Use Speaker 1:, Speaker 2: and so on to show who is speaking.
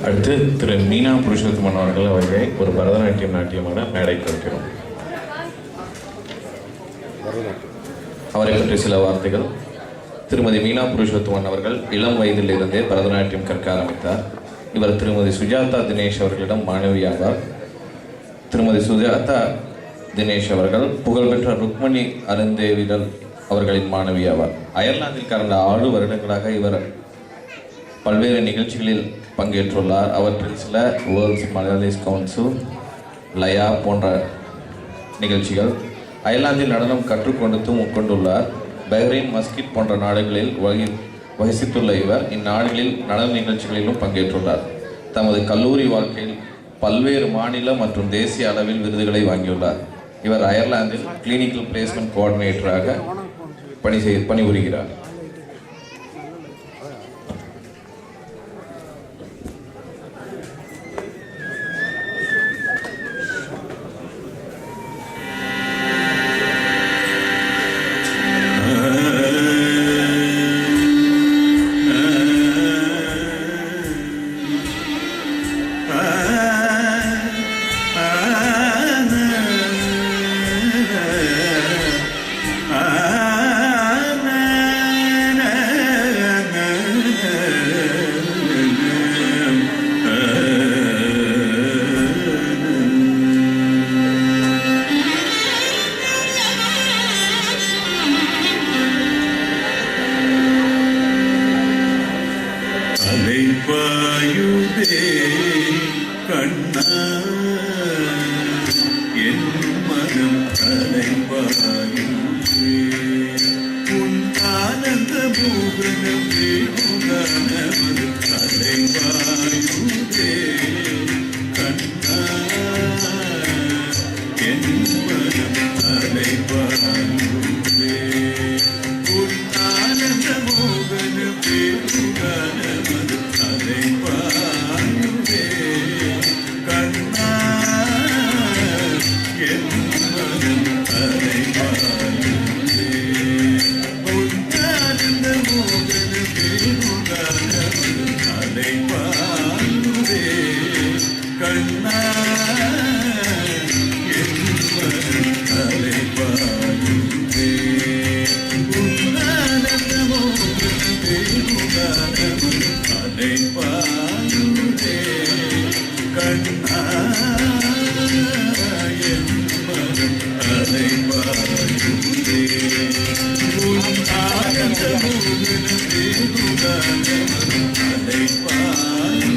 Speaker 1: அடுத்து திரு மீனா புருஷோத்தமன் அவர்களை ஒரு பரதநாட்டியம் நாட்டியமான மேடைக்கு வைக்கிறோம். அவரை பற்றி சில வார்த்தைகள். திருமதி மீனா புருஷோத்தமன் அவர்கள் இளம் வயதிலிருந்தே பரதநாட்டியம் கற்க ஆரம்பித்தார். இவர் திருமதி சுஜாதா தினேஷ் அவர்களிடம் மாணவியாவார். திருமதி சுஜாதா தினேஷ் அவர்கள் புகழ்பெற்ற ருக்மணி அருந்தேவிடல் அவர்களின் மாணவியாவார். அயர்லாந்தில் கடந்த 6 வருடங்களாக இவர் பல்வேறு நிகழ்ச்சிகளில் பங்கேற்றுள்ளார். அவற்றில் சில வேர்ல்ட்ஸ் மலையாளிஸ் கவுன்சில், லயா போன்ற நிகழ்ச்சிகள். அயர்லாந்தில் நடனம் கற்றுக்கொண்டு உட்கொண்டுள்ளார். பஹ்ரைன், மஸ்கிட் போன்ற நாடுகளில் வகித்துள்ள இவர் இந்நாடுகளில் நடன நிகழ்ச்சிகளிலும் பங்கேற்றுள்ளார். தமது கல்லூரி வாழ்க்கையில் பல்வேறு மாநில மற்றும் தேசிய அளவில் விருதுகளை வாங்கியுள்ளார். இவர் அயர்லாந்தில் கிளினிக்கல் பிளேஸ்மெண்ட் கோஆர்டினேட்டராக பணிபுரிகிறார்.
Speaker 2: அலைபாயுதே கண்ணா என் மனம் அலைபாயுதே உன் ஆனந்த பூகணமே உணர்வது அலைபாயுதே கண்ணா என் மனம் அலைபாயுதே உன் ஆனந்த பூகணமே உணர்வது அலைபாயுதே கண்ணா என் மனம் அலைபாயுதே உன் ஆனந்த பூகணமே உணர்வது அலைபாயுதே கண்ணா என் மனம் அலைபாயுதே உன் ஆனந்த பூகணமே உணர்வது அலைபாயுதே கண்ணா என் மனம் அலைபாயுதே உன் ஆனந்த பூகணமே உணர்வது அலைபாயுதே